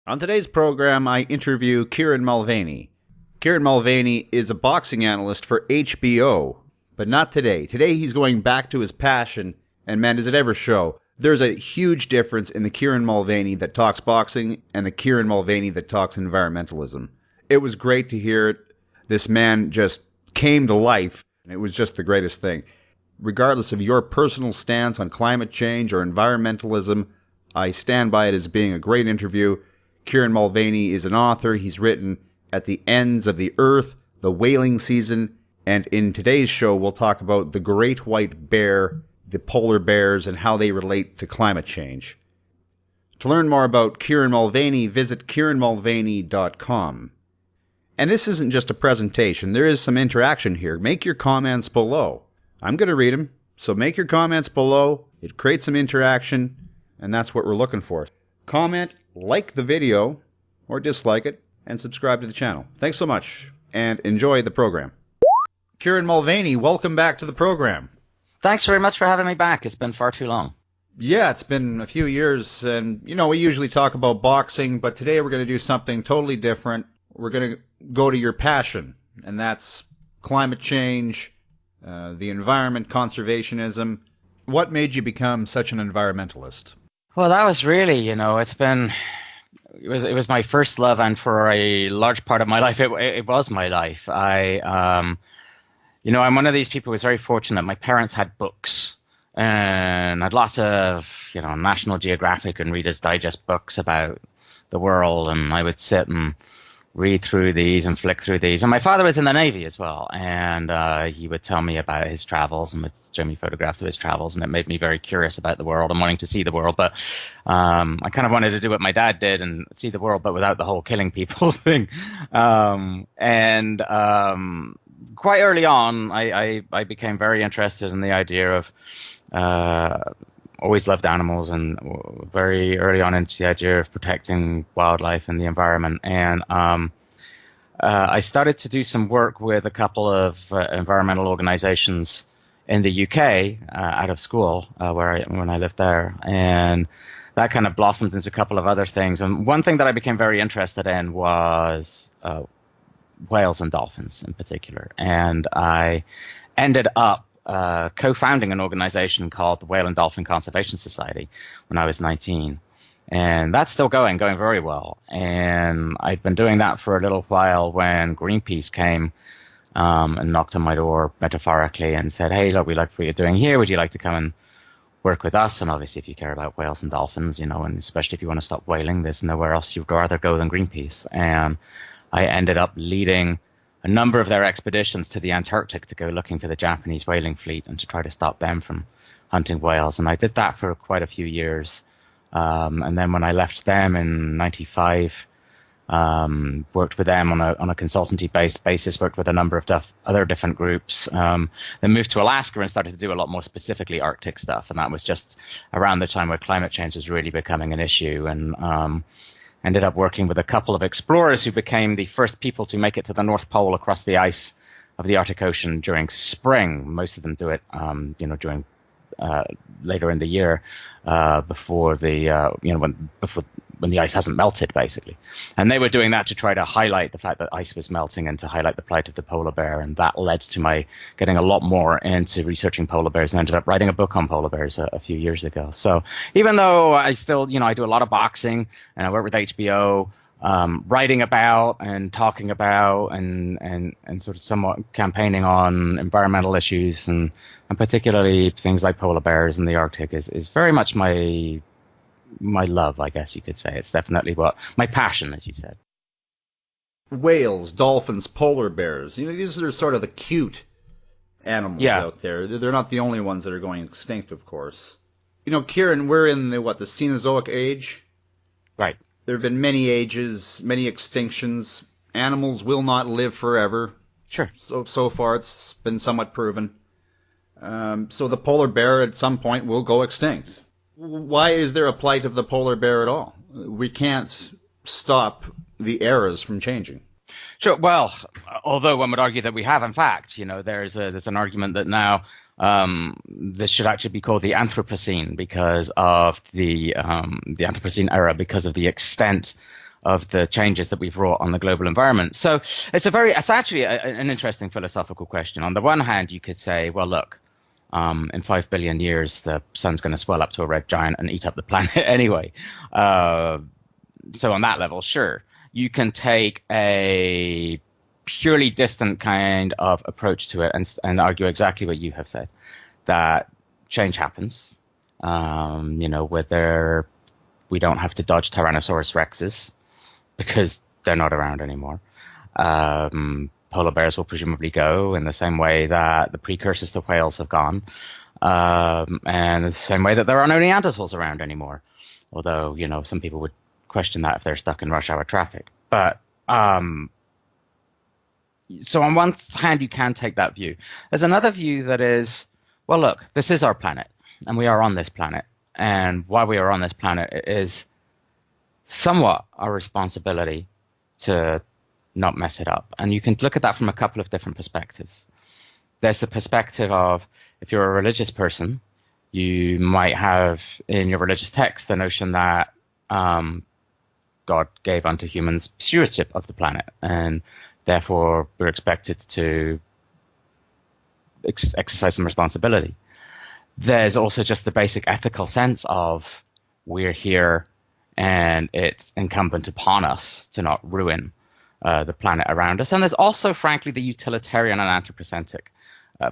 On today's program, I interview Kieran Mulvaney. Kieran Mulvaney is a boxing analyst for HBO, but not today. Today he's going back to his passion, and man, does it ever show. There's a huge difference in the Kieran Mulvaney that talks boxing and the Kieran Mulvaney that talks environmentalism. It was great to hear it. This man just came to life, and it was just the greatest thing. Regardless of your personal stance on climate change or environmentalism, I stand by it as being a great interview. Kieran Mulvaney is an author. He's written At the Ends of the Earth, The Whaling Season, and in today's show we'll talk about the great white bear, the polar bears, and how they relate to climate change. To learn more about Kieran Mulvaney, visit kieranmulvaney.com. And this isn't just a presentation. There is some interaction here. Make your comments below. I'm going to read them, so make your comments below. It creates some interaction, and that's what we're looking for. Comment, like the video, or dislike it, and subscribe to the channel. Thanks so much, and enjoy the program. Kieran Mulvaney, welcome back to the program. Thanks very much for having me back. It's been far too long. Yeah, it's been a few years, and we usually talk about boxing, but today we're going to do something totally different. We're going to go to your passion, and that's climate change, the environment, conservationism. What made you become such an environmentalist? Well, that was really, it was my first love, and for a large part of my life, it was my life. I'm one of these people who was very fortunate. My parents had books, and I had lots of, National Geographic and Reader's Digest books about the world, and I would sit and read through these and flick through these. And my father was in the Navy as well, and he would tell me about his travels and would show me photographs of his travels, and it made me very curious about the world and wanting to see the world. But I kind of wanted to do what my dad did and see the world, but without the whole killing people thing. Quite early on, I became very interested in the idea of always loved animals, and very early on into the idea of protecting wildlife and the environment. And I started to do some work with a couple of environmental organizations in the UK out of school when I lived there. And that kind of blossomed into a couple of other things. And one thing that I became very interested in was whales and dolphins in particular. And I ended up co-founding an organization called the Whale and Dolphin Conservation Society when I was 19. And that's still going very well. And I'd been doing that for a little while when Greenpeace came and knocked on my door metaphorically and said, hey, look, we like what you're doing here. Would you like to come and work with us? And obviously, if you care about whales and dolphins, and especially if you want to stop whaling, there's nowhere else you'd rather go than Greenpeace. And I ended up leading a number of their expeditions to the Antarctic to go looking for the Japanese whaling fleet and to try to stop them from hunting whales. And I did that for quite a few years. And then when I left them in '95, worked with them on a consultancy-based basis, worked with a number of other different groups, then moved to Alaska and started to do a lot more specifically Arctic stuff. And that was just around the time where climate change was really becoming an issue. And ended up working with a couple of explorers who became the first people to make it to the North Pole across the ice of the Arctic Ocean during spring. Most of them do it, during later in the year, before when the ice hasn't melted, basically. And they were doing that to try to highlight the fact that ice was melting and to highlight the plight of the polar bear. And that led to my getting a lot more into researching polar bears, and ended up writing a book on polar bears a few years ago. So even though I still, I do a lot of boxing and I work with HBO, writing about and talking about and sort of somewhat campaigning on environmental issues and particularly things like polar bears in the Arctic is very much my love, I guess you could say. It's definitely my passion, as you said. Whales, dolphins, polar bears. These are sort of the cute animals out there. They're not the only ones that are going extinct, of course. Kieran, we're in the Cenozoic age? Right. There have been many ages, many extinctions. Animals will not live forever. Sure. So far it's been somewhat proven. So the polar bear at some point will go extinct. Why is there a plight of the polar bear at all? We can't stop the eras from changing. Sure. Well, although one would argue that we have, in fact, there's an argument that now this should actually be called the Anthropocene because of the Anthropocene era, because of the extent of the changes that we've wrought on the global environment. So it's actually an interesting philosophical question. On the one hand, you could say, well, look, in 5 billion years, the sun's going to swell up to a red giant and eat up the planet anyway. So on that level, sure, you can take a purely distant kind of approach to it and argue exactly what you have said, that change happens. Whether we don't have to dodge Tyrannosaurus Rexes because they're not around anymore. Polar bears will presumably go in the same way that the precursors to whales have gone, and the same way that there are no Neanderthals around anymore. Although, some people would question that if they're stuck in rush hour traffic. But so on one hand, you can take that view. There's another view that is, well, look, this is our planet, and we are on this planet. And while we are on this planet, it is somewhat our responsibility to not mess it up. And you can look at that from a couple of different perspectives. There's the perspective of, if you're a religious person, you might have in your religious text the notion that God gave unto humans stewardship of the planet, and therefore we're expected to exercise some responsibility. There's also just the basic ethical sense of we're here and it's incumbent upon us to not ruin the planet around us. And there's also, frankly, the utilitarian and anthropocentric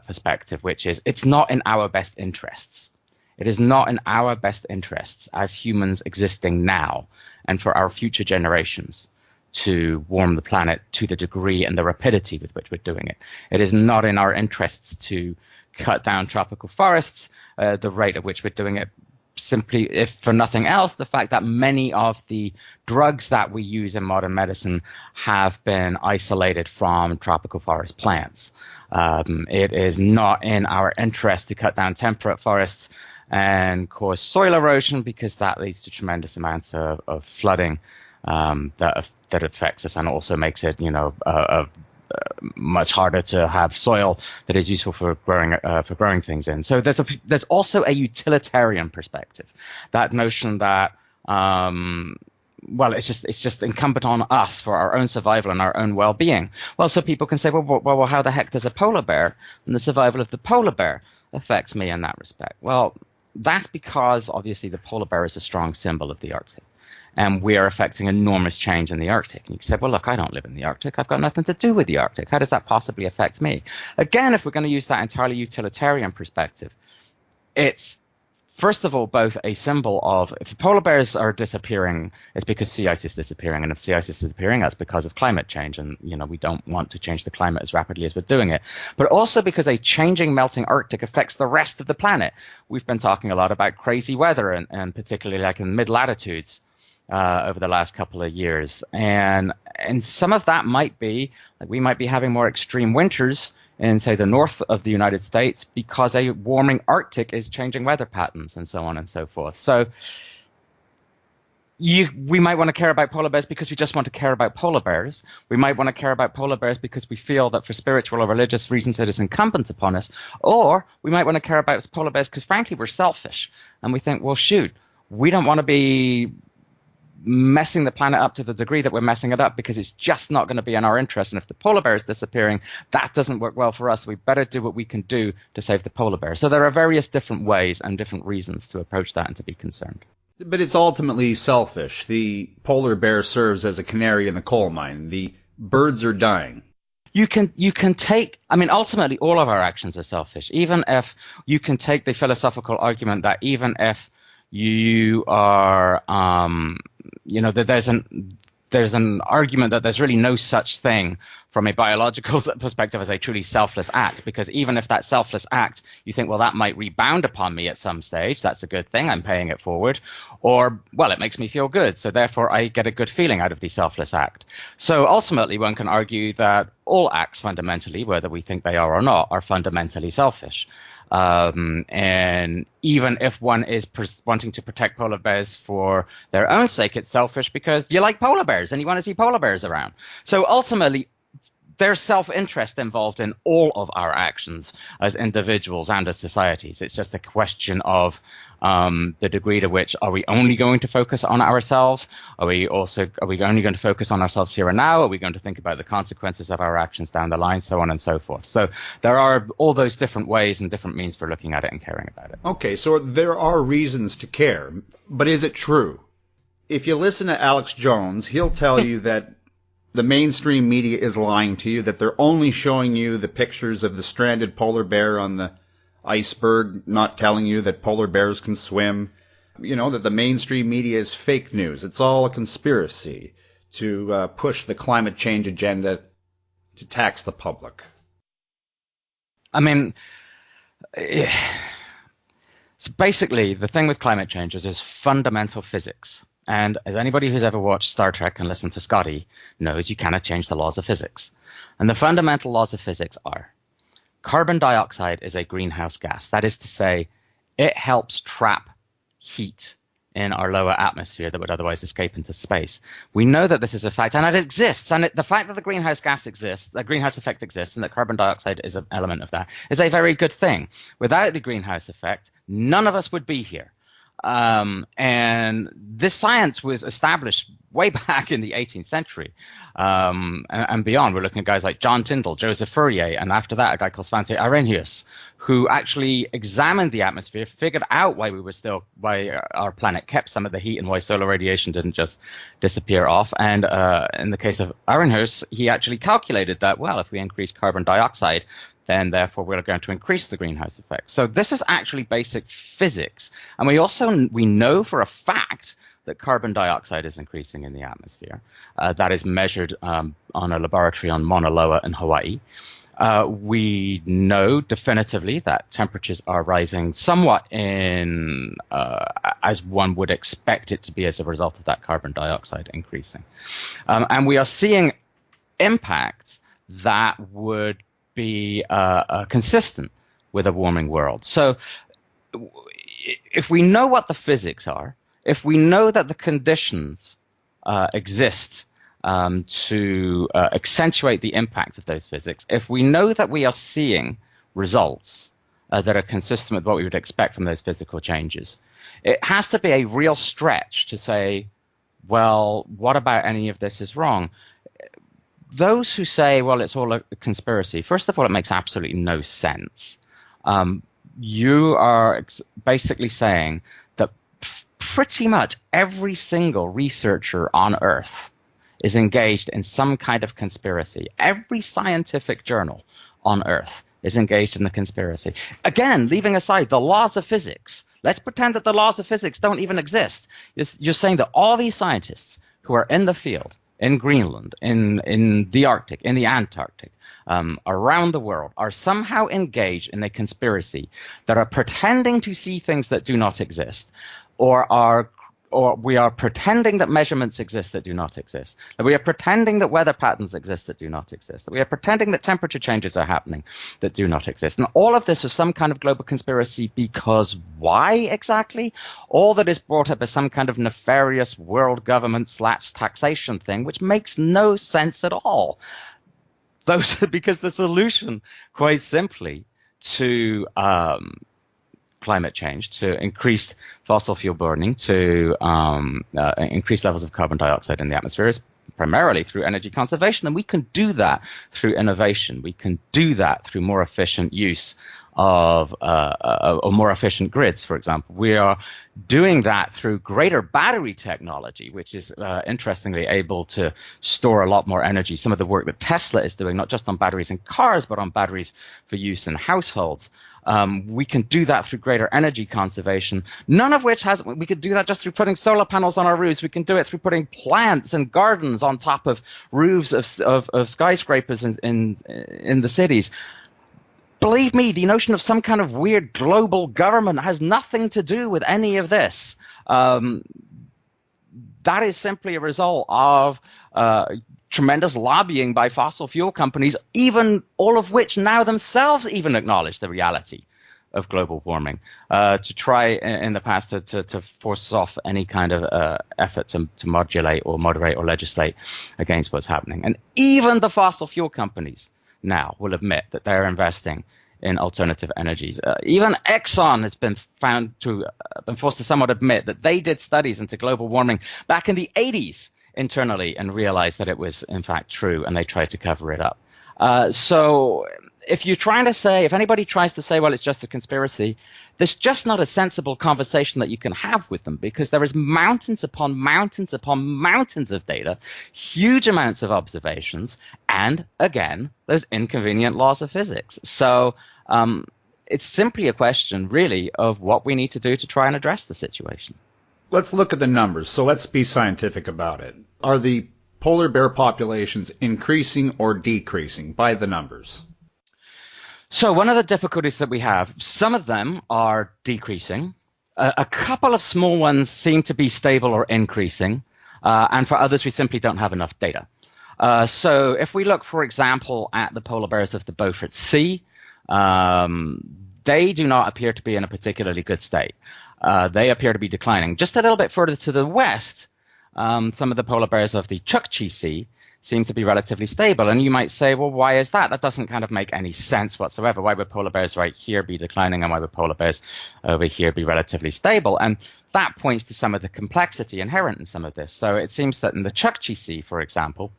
perspective, which is it's not in our best interests. It is not in our best interests as humans existing now and for our future generations to warm the planet to the degree and the rapidity with which we're doing it. It is not in our interests to cut down tropical forests, the rate at which we're doing it. Simply, if for nothing else, the fact that many of the drugs that we use in modern medicine have been isolated from tropical forest plants. It is not in our interest to cut down temperate forests and cause soil erosion, because that leads to tremendous amounts of flooding that affects us and also makes it, much harder to have soil that is useful for growing things in. So there's also a utilitarian perspective, that notion that it's just incumbent on us for our own survival and our own well-being. Well, so people can say, well, how the heck does a polar bear and the survival of the polar bear affect me in that respect? Well, that's because obviously the polar bear is a strong symbol of the Arctic. And we are affecting enormous change in the Arctic. And you can say, well, look, I don't live in the Arctic. I've got nothing to do with the Arctic. How does that possibly affect me? Again, if we're going to use that entirely utilitarian perspective, it's, first of all, both a symbol of, if the polar bears are disappearing, it's because sea ice is disappearing. And if sea ice is disappearing, that's because of climate change. And, we don't want to change the climate as rapidly as we're doing it. But also because a changing, melting Arctic affects the rest of the planet. We've been talking a lot about crazy weather, and particularly like in mid-latitudes. Over the last couple of years, and some of that might be like we might be having more extreme winters in, say, the north of the United States because a warming Arctic is changing weather patterns and so on and so forth. So we might want to care about polar bears because we just want to care about polar bears. We might want to care about polar bears because we feel that for spiritual or religious reasons it is incumbent upon us, or we might want to care about polar bears because, frankly, we're selfish and we think, well, shoot, we don't want to be messing the planet up to the degree that we're messing it up because it's just not going to be in our interest. And if the polar bear is disappearing, that doesn't work well for us. We better do what we can do to save the polar bear. So there are various different ways and different reasons to approach that and to be concerned. But it's ultimately selfish. The polar bear serves as a canary in the coal mine. The birds are dying. You can take, ultimately all of our actions are selfish. Even if you can take the philosophical argument that even if you are, that there's an argument that there's really no such thing from a biological perspective as a truly selfless act, because even if that selfless act, you think, well, that might rebound upon me at some stage, that's a good thing, I'm paying it forward, or, well, it makes me feel good, so therefore I get a good feeling out of the selfless act. So ultimately one can argue that all acts fundamentally, whether we think they are or not, are fundamentally selfish. And even if one is wanting to protect polar bears for their own sake, it's selfish because you like polar bears and you want to see polar bears around. So ultimately, there's self-interest involved in all of our actions as individuals and as societies. It's just a question of the degree to which are we only going to focus on ourselves? Are we only going to focus on ourselves here and now? Are we going to think about the consequences of our actions down the line, so on and so forth? So there are all those different ways and different means for looking at it and caring about it. Okay, so there are reasons to care, but is it true? If you listen to Alex Jones, he'll tell you that the mainstream media is lying to you, that they're only showing you the pictures of the stranded polar bear on the iceberg, not telling you that polar bears can swim. You know, that the mainstream media is fake news. It's all a conspiracy to push the climate change agenda to tax the public. I mean, so basically, the thing with climate change is there's fundamental physics. And as anybody who's ever watched Star Trek and listened to Scotty knows, you cannot change the laws of physics. And the fundamental laws of physics are carbon dioxide is a greenhouse gas. That is to say, it helps trap heat in our lower atmosphere that would otherwise escape into space. We know that this is a fact, and it exists. And the fact that the greenhouse gas exists, the greenhouse effect exists, and that carbon dioxide is an element of that is a very good thing. Without the greenhouse effect, none of us would be here. And this science was established way back in the 18th century and beyond. We're looking at guys like John Tyndall, Joseph Fourier, and after that, a guy called Svante Arrhenius, who actually examined the atmosphere, figured out why our planet kept some of the heat and why solar radiation didn't just disappear off. And in the case of Arrhenius, he actually calculated that, well, if we increase carbon dioxide, then therefore we're going to increase the greenhouse effect. So this is actually basic physics. And we know for a fact that carbon dioxide is increasing in the atmosphere. That is measured on a laboratory on Mauna Loa in Hawaii. We know definitively that temperatures are rising somewhat as one would expect it to be as a result of that carbon dioxide increasing. And we are seeing impacts that would be consistent with a warming world. So if we know what the physics are, if we know that the conditions exist to accentuate the impact of those physics, if we know that we are seeing results that are consistent with what we would expect from those physical changes, it has to be a real stretch to say, well, what about any of this is wrong? Those who say, well, it's all a conspiracy, first of all, it makes absolutely no sense. You are basically saying that pretty much every single researcher on Earth is engaged in some kind of conspiracy. Every scientific journal on Earth is engaged in a conspiracy. Again, leaving aside the laws of physics. Let's pretend that the laws of physics don't even exist. You're saying that all these scientists who are in the field, in Greenland, in the Arctic, in the Antarctic, around the world, are somehow engaged in a conspiracy that are pretending to see things that do not exist, or we are pretending that measurements exist that do not exist, that we are pretending that weather patterns exist that do not exist, that we are pretending that temperature changes are happening that do not exist. And all of this is some kind of global conspiracy because why exactly? All that is brought up is some kind of nefarious world government / taxation thing, which makes no sense at all. Because the solution, quite simply, to climate change, to increased fossil fuel burning, to increase levels of carbon dioxide in the atmosphere is primarily through energy conservation. And we can do that through innovation. We can do that through more efficient use of or more efficient grids, for example. We are doing that through greater battery technology, which is interestingly able to store a lot more energy. Some of the work that Tesla is doing, not just on batteries in cars, but on batteries for use in households. We can do that through greater energy conservation, none of which we could do that just through putting solar panels on our roofs. We can do it through putting plants and gardens on top of roofs of skyscrapers in the cities. Believe me, the notion of some kind of weird global government has nothing to do with any of this. That is simply a result of tremendous lobbying by fossil fuel companies, even all of which now themselves even acknowledge the reality of global warming, to try in the past to force off any kind of effort to modulate or moderate or legislate against what's happening. And even the fossil fuel companies now will admit that they're investing in alternative energies. Even Exxon has been been forced to somewhat admit that they did studies into global warming back in the 80s internally and realized that it was in fact true, and they tried to cover it up. So if anybody tries to say, well, it's just a conspiracy, there's just not a sensible conversation that you can have with them, because there is mountains upon mountains upon mountains of data, huge amounts of observations, and again, there's inconvenient laws of physics. So it's simply a question, really, of what we need to do to try and address the situation. Let's look at the numbers. So let's be scientific about it. Are the polar bear populations increasing or decreasing by the numbers? So one of the difficulties that we have, some of them are decreasing. A couple of small ones seem to be stable or increasing. And for others, we simply don't have enough data. So if we look, for example, at the polar bears of the Beaufort Sea, they do not appear to be in a particularly good state. They appear to be declining. Just a little bit further to the west, some of the polar bears of the Chukchi Sea seem to be relatively stable. And you might say, well, why is that? That doesn't kind of make any sense whatsoever. Why would polar bears right here be declining, and why would polar bears over here be relatively stable? And that points to some of the complexity inherent in some of this. So it seems that in the Chukchi Sea, for example,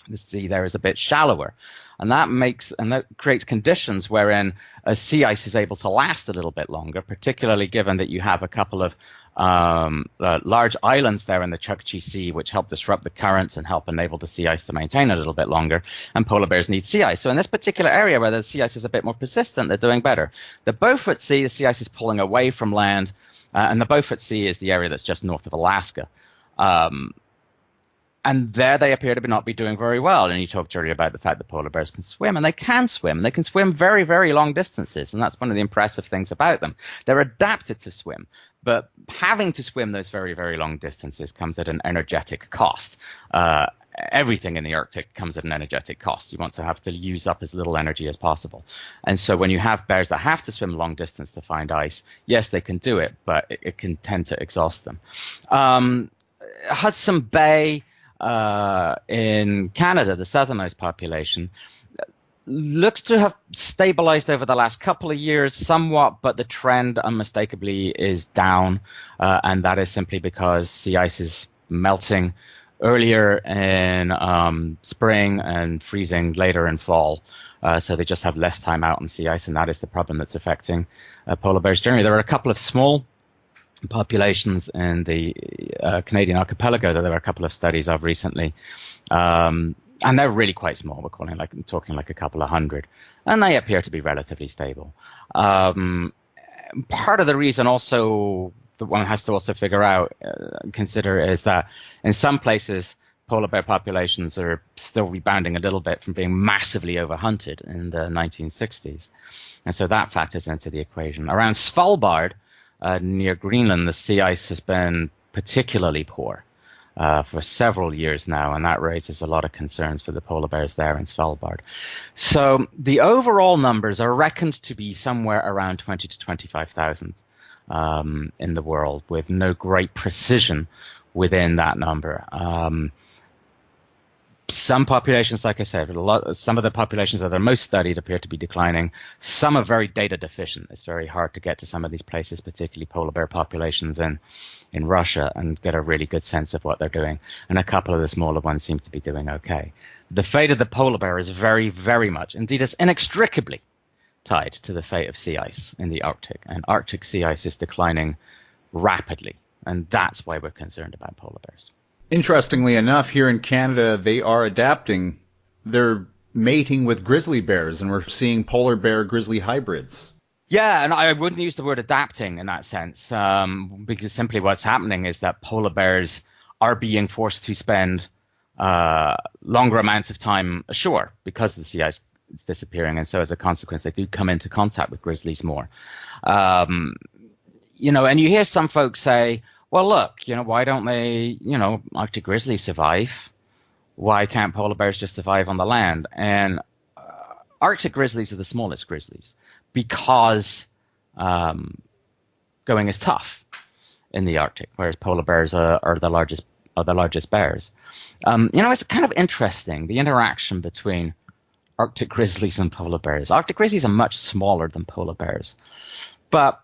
the sea there is a bit shallower. And that creates conditions wherein a sea ice is able to last a little bit longer, particularly given that you have a couple of large islands there in the Chukchi Sea, which help disrupt the currents and help enable the sea ice to maintain a little bit longer. And polar bears need sea ice. So in this particular area where the sea ice is a bit more persistent, they're doing better. The Beaufort Sea, the sea ice is pulling away from land, and the Beaufort Sea is the area that's just north of Alaska. And there they appear to not be doing very well. And you talked earlier about the fact that polar bears can swim, and they can swim. They can swim very, very long distances, and that's one of the impressive things about them. They're adapted to swim, but having to swim those very, very long distances comes at an energetic cost. Everything in the Arctic comes at an energetic cost. You want to have to use up as little energy as possible. And so when you have bears that have to swim long distance to find ice, yes, they can do it, but it can tend to exhaust them. Hudson Bay, in Canada, the southernmost population, looks to have stabilized over the last couple of years somewhat, but the trend unmistakably is down, and that is simply because sea ice is melting earlier in spring and freezing later in fall. So they just have less time out on sea ice, and that is the problem that's affecting polar bears generally. There are a couple of small populations in the Canadian archipelago that there are a couple of studies of recently, and they're really quite small. We're talking like a couple of hundred, and they appear to be relatively stable. Part of the reason also that one has to also consider is that in some places polar bear populations are still rebounding a little bit from being massively overhunted in the 1960s, and so that factors into the equation. Around Svalbard, near Greenland, the sea ice has been particularly poor for several years now, and that raises a lot of concerns for the polar bears there in Svalbard. So the overall numbers are reckoned to be somewhere around 20 to 25,000 in the world, with no great precision within that number. Some populations, like I said, some of the populations that are most studied appear to be declining. Some are very data deficient. It's very hard to get to some of these places, particularly polar bear populations in Russia, and get a really good sense of what they're doing. And a couple of the smaller ones seem to be doing okay. The fate of the polar bear is very, very much, indeed it's inextricably tied to the fate of sea ice in the Arctic. And Arctic sea ice is declining rapidly, and that's why we're concerned about polar bears. Interestingly enough, here in Canada, they are adapting. They're mating with grizzly bears, and we're seeing polar bear grizzly hybrids. Yeah, and I wouldn't use the word adapting in that sense, because simply what's happening is that polar bears are being forced to spend longer amounts of time ashore because the sea ice is disappearing, and so as a consequence, they do come into contact with grizzlies more. And you hear some folks say, well, look, why don't they, Arctic grizzlies survive? Why can't polar bears just survive on the land? And Arctic grizzlies are the smallest grizzlies because going is tough in the Arctic, whereas polar bears are the largest bears. It's kind of interesting, the interaction between Arctic grizzlies and polar bears. Arctic grizzlies are much smaller than polar bears. But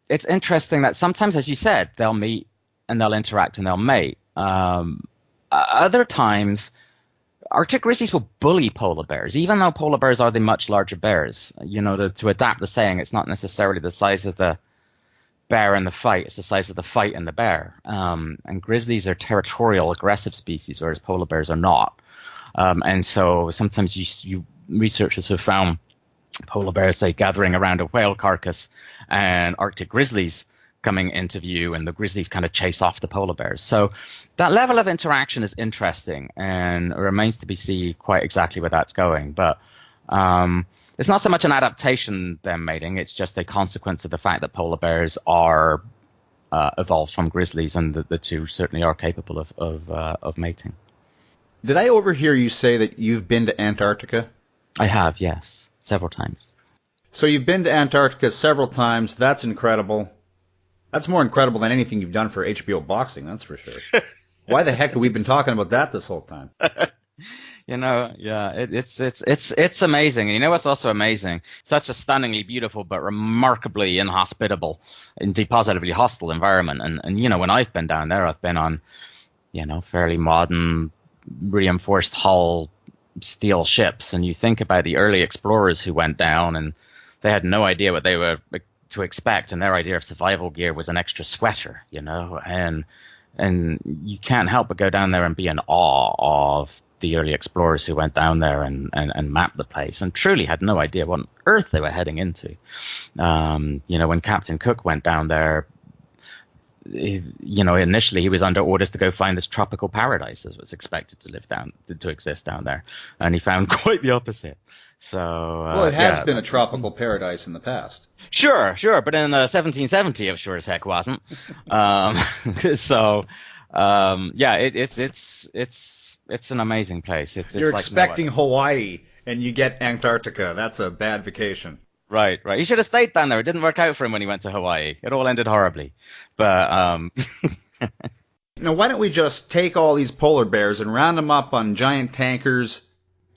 it's interesting that sometimes, as you said, they'll meet and they'll interact and they'll mate. Other times, Arctic grizzlies will bully polar bears, even though polar bears are the much larger bears. To adapt the saying, it's not necessarily the size of the bear in the fight, it's the size of the fight in the bear. And grizzlies are territorial, aggressive species, whereas polar bears are not. And so sometimes researchers have found polar bears, say, gathering around a whale carcass and Arctic grizzlies coming into view, and the grizzlies kind of chase off the polar bears. So that level of interaction is interesting, and it remains to be seen quite exactly where that's going. But it's not so much an adaptation, them mating, it's just a consequence of the fact that polar bears are evolved from grizzlies, and the two certainly are capable of mating. Did I overhear you say that you've been to Antarctica? I have, yes, several times. So you've been to Antarctica several times. That's incredible. That's more incredible than anything you've done for HBO boxing, that's for sure. Why the heck have we been talking about that this whole time? It's amazing. And you know what's also amazing? Such a stunningly beautiful but remarkably inhospitable, indeed positively hostile environment. And when I've been down there, I've been on, fairly modern, reinforced hull steel ships. And you think about the early explorers who went down, and they had no idea what they were to expect, and their idea of survival gear was an extra sweater, and you can't help but go down there and be in awe of the early explorers who went down there and mapped the place and truly had no idea what on earth they were heading into. When Captain Cook went down there, initially he was under orders to go find this tropical paradise as was expected to exist down there, and he found quite the opposite. So well, it has been a tropical paradise in the past. Sure, but in 1770, it sure as heck wasn't. It's an amazing place. You're like expecting Hawaii, and you get Antarctica. That's a bad vacation. Right. He should have stayed down there. It didn't work out for him when he went to Hawaii. It all ended horribly. But why don't we just take all these polar bears and round them up on giant tankers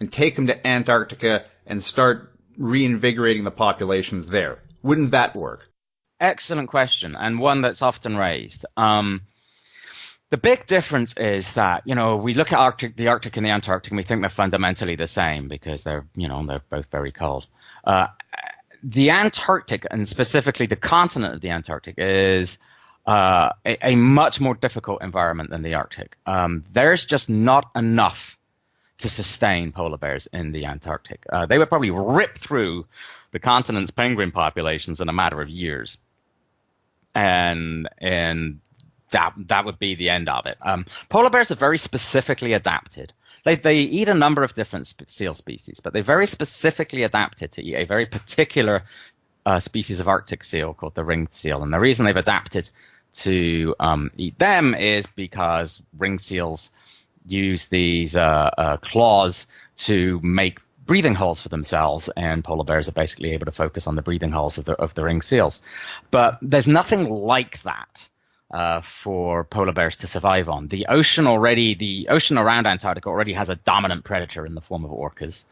and take them to Antarctica and start reinvigorating the populations there? Wouldn't that work? Excellent question, and one that's often raised. The big difference is that, we look at the Arctic and the Antarctic, and we think they're fundamentally the same because they're both very cold. The Antarctic, and specifically the continent of the Antarctic, is a much more difficult environment than the Arctic. There's just not enough to sustain polar bears in the Antarctic. They would probably rip through the continent's penguin populations in a matter of years. And that would be the end of it. Polar bears are very specifically adapted. They eat a number of different seal species, but they very specifically adapted to eat a very particular species of Arctic seal called the ringed seal. And the reason they've adapted to eat them is because ringed seals use these claws to make breathing holes for themselves, and polar bears are basically able to focus on the breathing holes of the ringed seals. But there's nothing like that for polar bears to survive on. The ocean around Antarctica already has a dominant predator in the form of orcas.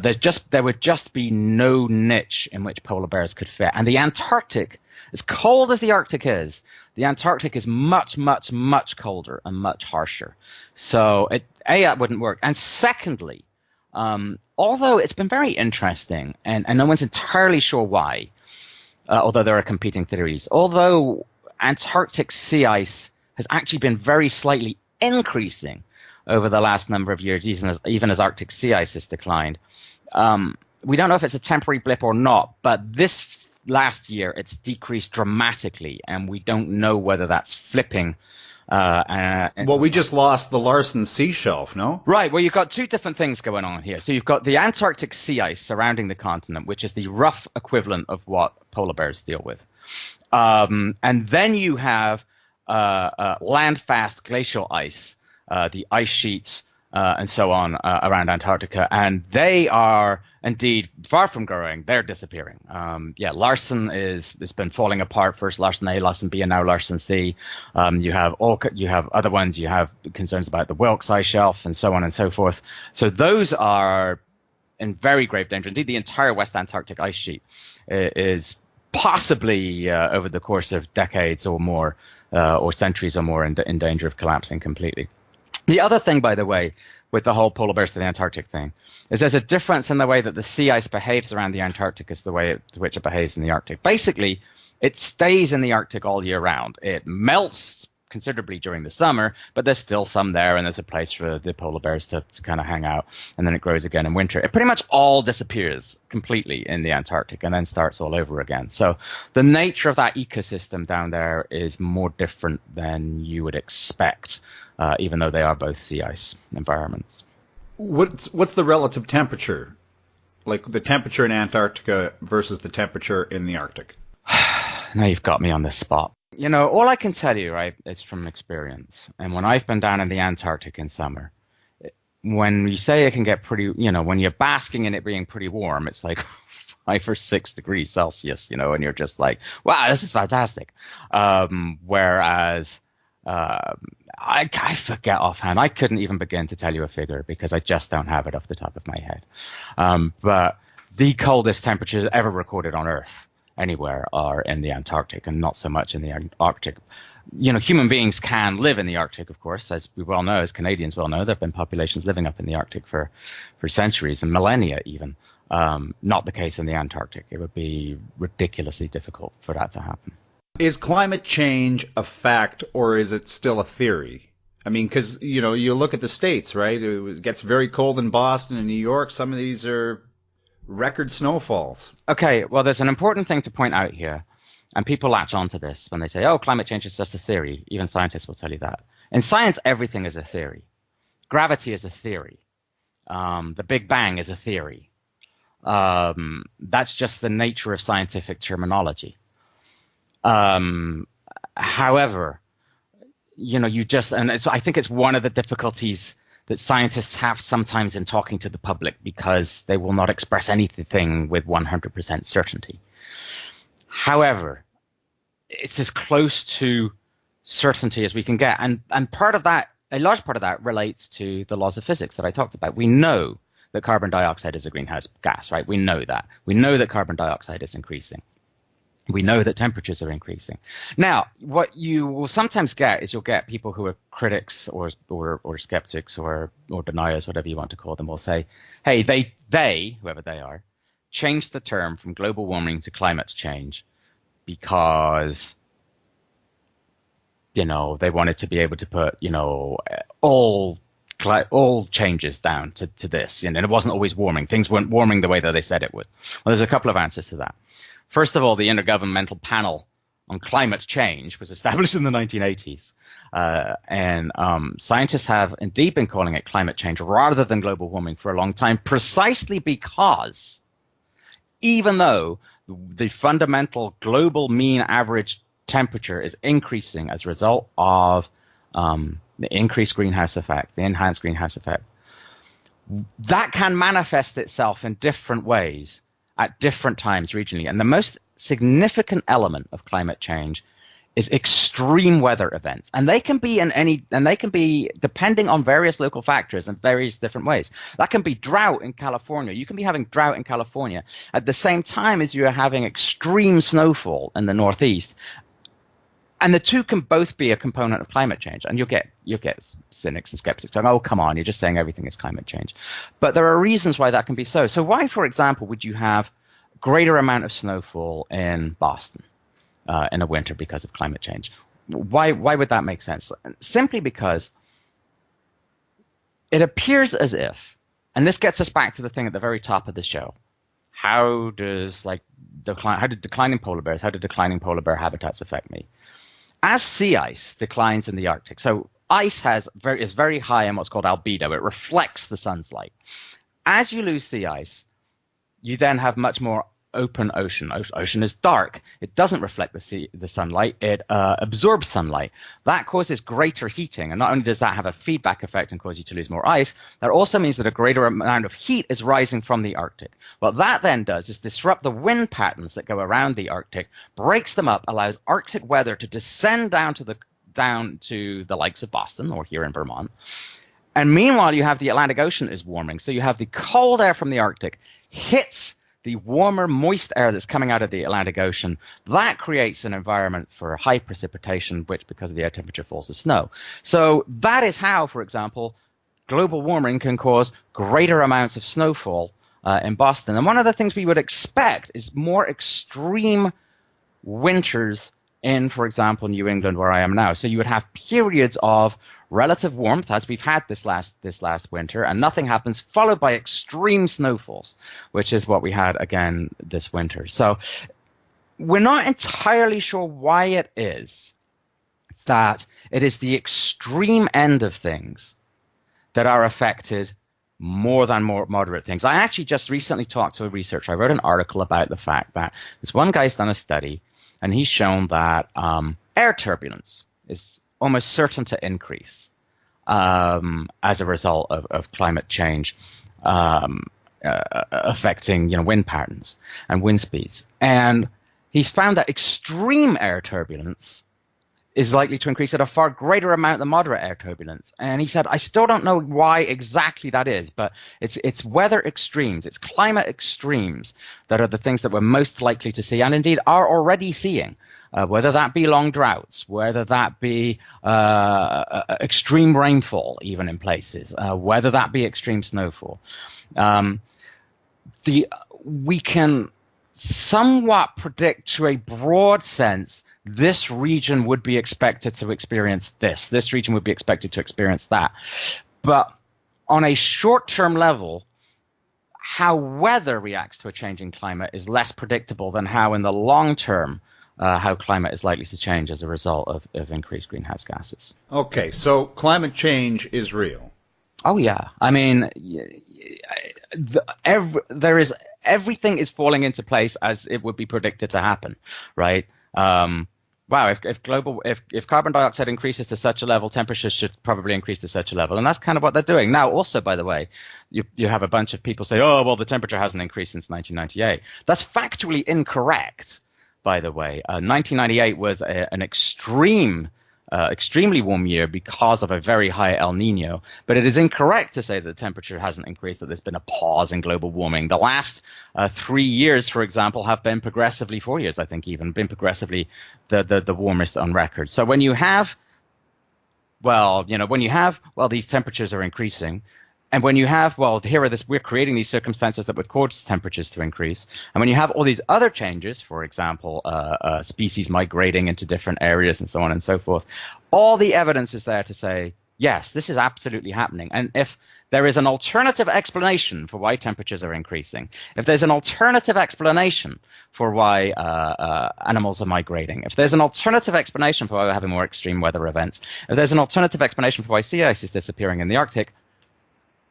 There would just be no niche in which polar bears could fit. And the Antarctic, as cold as the Arctic is, the Antarctic is much, much, much colder and much harsher. So that wouldn't work. And secondly, although it's been very interesting, and no one's entirely sure why, although there are competing theories, although Antarctic sea ice has actually been very slightly increasing over the last number of years, even as Arctic sea ice has declined. We don't know if it's a temporary blip or not, but this last year it's decreased dramatically, and we don't know whether that's flipping. Well, we just lost the Larsen Sea Shelf, no? Right. Well, you've got two different things going on here. So you've got the Antarctic sea ice surrounding the continent, which is the rough equivalent of what polar bears deal with. And then you have land-fast glacial ice, the ice sheets, and so on around Antarctica, and they are indeed far from growing; they're disappearing. Larsen has been falling apart. First Larsen A, Larsen B, and now Larsen C. You have other ones. You have concerns about the Wilkes ice shelf, and so on and so forth. So those are in very grave danger. Indeed, the entire West Antarctic ice sheet is possibly over the course of decades or more, or centuries or more, in danger of collapsing completely. The other thing, by the way, with the whole polar bears to the Antarctic thing, is there's a difference in the way that the sea ice behaves around the Antarctic as the way to which it behaves in the Arctic. Basically, it stays in the Arctic all year round. It melts considerably during the summer, but there's still some there, and there's a place for the polar bears to kind of hang out, and then it grows again in winter. It pretty much all disappears completely in the Antarctic and then starts all over again. So the nature of that ecosystem down there is more different than you would expect, even though they are both sea ice environments. What's the relative temperature? Like the temperature in Antarctica versus the temperature in the Arctic? Now you've got me on the spot. You know, all I can tell you, right, is from experience. And when I've been down in the Antarctic in summer, when you say it can get pretty, you know, when you're basking in it being pretty warm, it's like 5 or 6 degrees Celsius, you know, and you're just like, wow, this is fantastic. Whereas I forget offhand. I couldn't even begin to tell you a figure because I just don't have it off the top of my head. But the coldest temperatures ever recorded on Earth anywhere are in the Antarctic, and not so much in the Arctic. You know, human beings can live in the Arctic, of course, as we well know, as Canadians well know. There have been populations living up in the Arctic for centuries and millennia even. Not the case in the Antarctic. It would be ridiculously difficult for that to happen. Is climate change a fact, or is it still a theory? I mean, because, you know, you look at the States, right? It gets very cold in Boston and New York. Some of these are record snowfalls. Okay, well, there's an important thing to point out here, and people latch onto this when they say, oh, climate change is just a theory. Even scientists will tell you that. In science, everything is a theory. Gravity is a theory. The Big Bang is a theory. That's just the nature of scientific terminology. However, you know, I think it's one of the difficulties that scientists have sometimes in talking to the public, because they will not express anything with 100% certainty. However, it's as close to certainty as we can get. And part of that, a large part of that, relates to the laws of physics that I talked about. We know that carbon dioxide is a greenhouse gas, right? We know that. We know that carbon dioxide is increasing. We know that temperatures are increasing. Now, what you will sometimes get is you'll get people who are critics or skeptics or deniers, whatever you want to call them, will say, hey, they, whoever they are, changed the term from global warming to climate change because, you know, they wanted to be able to put, you know, all changes down to this. And it wasn't always warming. Things weren't warming the way that they said it would. Well, there's a couple of answers to that. First of all, the Intergovernmental Panel on Climate Change was established in the 1980s. And scientists have indeed been calling it climate change rather than global warming for a long time, precisely because even though the fundamental global mean average temperature is increasing as a result of the increased greenhouse effect, the enhanced greenhouse effect, that can manifest itself in different ways at different times regionally. And the most significant element of climate change is extreme weather events. And they can be depending on various local factors in various different ways. That can be drought in California. You can be having drought in California at the same time as you're having extreme snowfall in the Northeast. And the two can both be a component of climate change. And you'll get cynics and skeptics saying, oh, come on, you're just saying everything is climate change. But there are reasons why that can be so. So why, for example, would you have greater amount of snowfall in Boston in a winter because of climate change? Why would that make sense? Simply because it appears as if, and this gets us back to the thing at the very top of the show, how did declining polar bear habitats affect me? As sea ice declines in the Arctic, so ice is very high in what's called albedo. It reflects the sun's light. As you lose sea ice, you then have much more open ocean. Ocean is dark. It doesn't reflect the sunlight. It absorbs sunlight. That causes greater heating. And not only does that have a feedback effect and cause you to lose more ice, that also means that a greater amount of heat is rising from the Arctic. What that then does is disrupt the wind patterns that go around the Arctic, breaks them up, allows Arctic weather to descend down to the likes of Boston or here in Vermont. And meanwhile, you have the Atlantic Ocean is warming. So you have the cold air from the Arctic hits the warmer, moist air that's coming out of the Atlantic Ocean. That creates an environment for high precipitation, which, because of the air temperature, falls to snow. So that is how, for example, global warming can cause greater amounts of snowfall in Boston. And one of the things we would expect is more extreme winters in, for example, New England, where I am now. So you would have periods of relative warmth, as we've had this last winter, and nothing happens, followed by extreme snowfalls, which is what we had again this winter. So we're not entirely sure why it is that it is the extreme end of things that are affected more than more moderate things. I actually just recently talked to a researcher. I wrote an article about the fact that this one guy's done a study, and he's shown that air turbulence is almost certain to increase as a result of climate change affecting wind patterns and wind speeds. And he's found that extreme air turbulence is likely to increase at a far greater amount than moderate air turbulence. And he said, I still don't know why exactly that is, but it's weather extremes, it's climate extremes that are the things that we're most likely to see, and indeed are already seeing, whether that be long droughts, whether that be extreme rainfall, even in places, whether that be extreme snowfall. We can somewhat predict to a broad sense this region would be expected to experience this region would be expected to experience that. But on a short-term level, how weather reacts to a changing climate is less predictable than how in the long term, how climate is likely to change as a result of increased greenhouse gases. Okay, so climate change is real. Oh, yeah. I mean, everything is falling into place as it would be predicted to happen, right? Wow, if carbon dioxide increases to such a level, temperatures should probably increase to such a level, and that's kind of what they're doing. Now, also, by the way, you have a bunch of people say, oh, well, the temperature hasn't increased since 1998. That's factually incorrect, by the way. 1998 was an extremely warm year because of a very high El Nino, but it is incorrect to say that the temperature hasn't increased, that there's been a pause in global warming. The last 3 years, for example, have been progressively, 4 years, I think, even been progressively the warmest on record. So when you have, these temperatures are increasing, and when you have, we're creating these circumstances that would cause temperatures to increase. And when you have all these other changes, for example, species migrating into different areas and so on and so forth, all the evidence is there to say, yes, this is absolutely happening. And if there is an alternative explanation for why temperatures are increasing, if there's an alternative explanation for why animals are migrating, if there's an alternative explanation for why we're having more extreme weather events, if there's an alternative explanation for why sea ice is disappearing in the Arctic,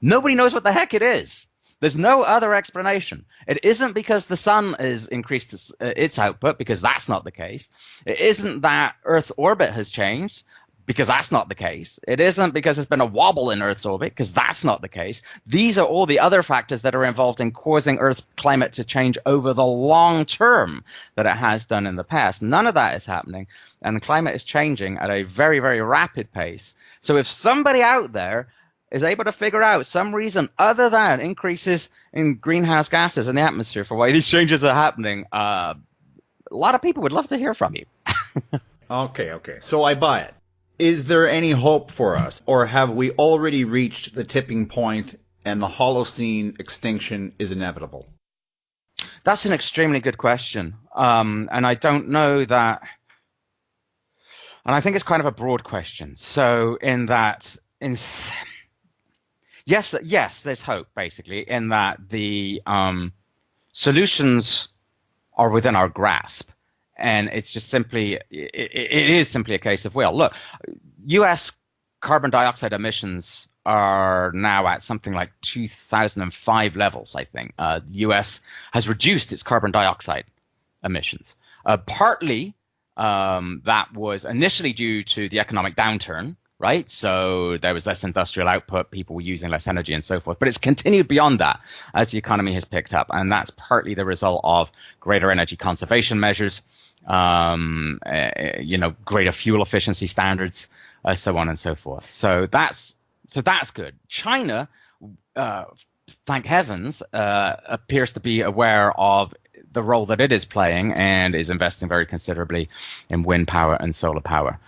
nobody knows what the heck it is. There's no other explanation. It isn't because the sun has increased its output, because that's not the case. It isn't that Earth's orbit has changed, because that's not the case. It isn't because there's been a wobble in Earth's orbit, because that's not the case. These are all the other factors that are involved in causing Earth's climate to change over the long term that it has done in the past. None of that is happening, and the climate is changing at a very, very rapid pace. So if somebody out there is able to figure out some reason other than increases in greenhouse gases in the atmosphere for why these changes are happening, a lot of people would love to hear from you. Okay. So I buy it. Is there any hope for us, or have we already reached the tipping point and the Holocene extinction is inevitable? That's an extremely good question. And I don't know that. And I think it's kind of a broad question. So Yes, there's hope, basically, in that the solutions are within our grasp. And it's just simply, it is simply a case of, look, U.S. carbon dioxide emissions are now at something like 2005 levels, I think. The U.S. has reduced its carbon dioxide emissions. Partly that was initially due to the economic downturn, right? So there was less industrial output, people were using less energy and so forth. But it's continued beyond that as the economy has picked up. And that's partly the result of greater energy conservation measures, greater fuel efficiency standards, so on and so forth. So that's So that's good. China, thank heavens, appears to be aware of the role that it is playing and is investing very considerably in wind power and solar power.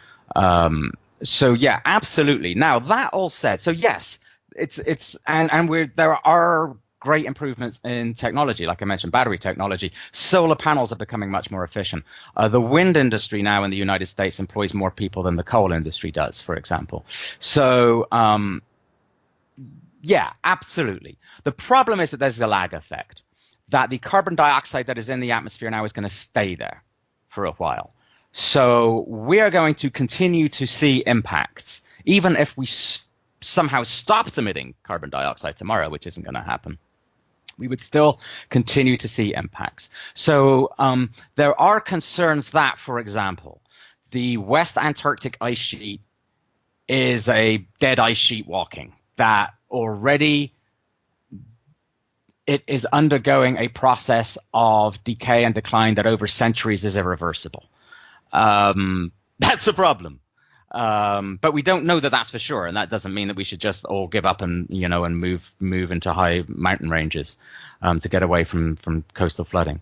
So yeah, absolutely. Now that all said, so yes, there are great improvements in technology, like I mentioned, battery technology. Solar panels are becoming much more efficient. The wind industry now in the United States employs more people than the coal industry does, for example. So yeah, absolutely. The problem is that there's a lag effect, that the carbon dioxide that is in the atmosphere now is going to stay there for a while. So we are going to continue to see impacts, even if we somehow stopped emitting carbon dioxide tomorrow, which isn't going to happen. We would still continue to see impacts. So there are concerns that, for example, the West Antarctic ice sheet is a dead ice sheet walking, that already it is undergoing a process of decay and decline that over centuries is irreversible. That's a problem. But we don't know that that's for sure, and that doesn't mean that we should just all give up and move into high mountain ranges to get away from coastal flooding.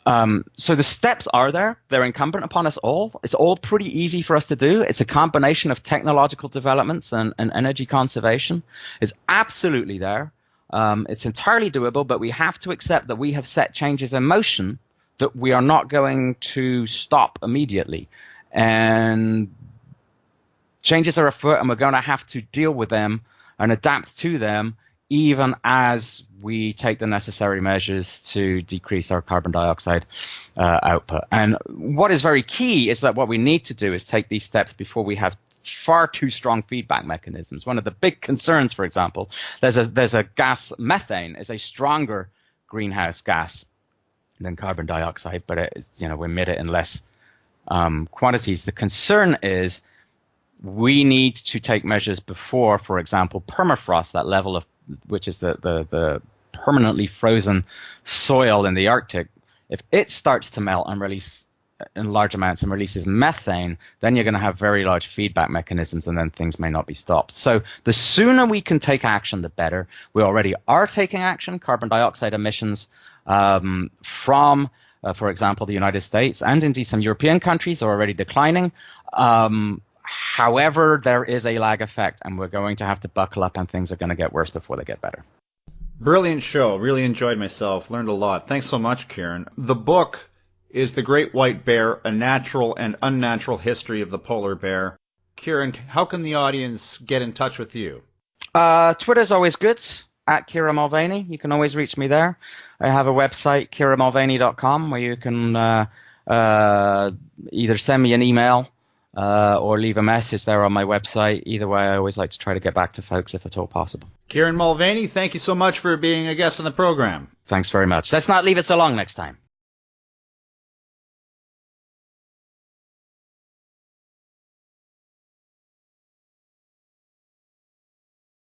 So the steps are there; they're incumbent upon us all. It's all pretty easy for us to do. It's a combination of technological developments and energy conservation. It's absolutely there. It's entirely doable, but we have to accept that we have set changes in motion that we are not going to stop immediately, and changes are afoot, and we're going to have to deal with them and adapt to them, even as we take the necessary measures to decrease our carbon dioxide output. And what is very key is that what we need to do is take these steps before we have far too strong feedback mechanisms. One of the big concerns, for example, there's a gas, methane is a stronger greenhouse gas than carbon dioxide, but we emit it in less quantities. The concern is we need to take measures before, for example, permafrost, that level of which is the permanently frozen soil in the Arctic. If it starts to melt and release in large amounts and releases methane, then you're going to have very large feedback mechanisms, and then things may not be stopped. So the sooner we can take action, the better. We already are taking action. Carbon dioxide emissions from, for example, the United States and indeed some European countries are already declining. However, there is a lag effect, and we're going to have to buckle up, and things are going to get worse before they get better. Brilliant show. Really enjoyed myself. Learned a lot. Thanks so much, Kieran. The book is The Great White Bear, A Natural and Unnatural History of the Polar Bear. Kieran, how can the audience get in touch with you? Twitter's always good, at Kieran Mulvaney. You can always reach me there. I have a website, kieranmulvaney.com, where you can either send me an email or leave a message there on my website. Either way, I always like to try to get back to folks if at all possible. Kieran Mulvaney, thank you so much for being a guest on the program. Thanks very much. Let's not leave it so long next time.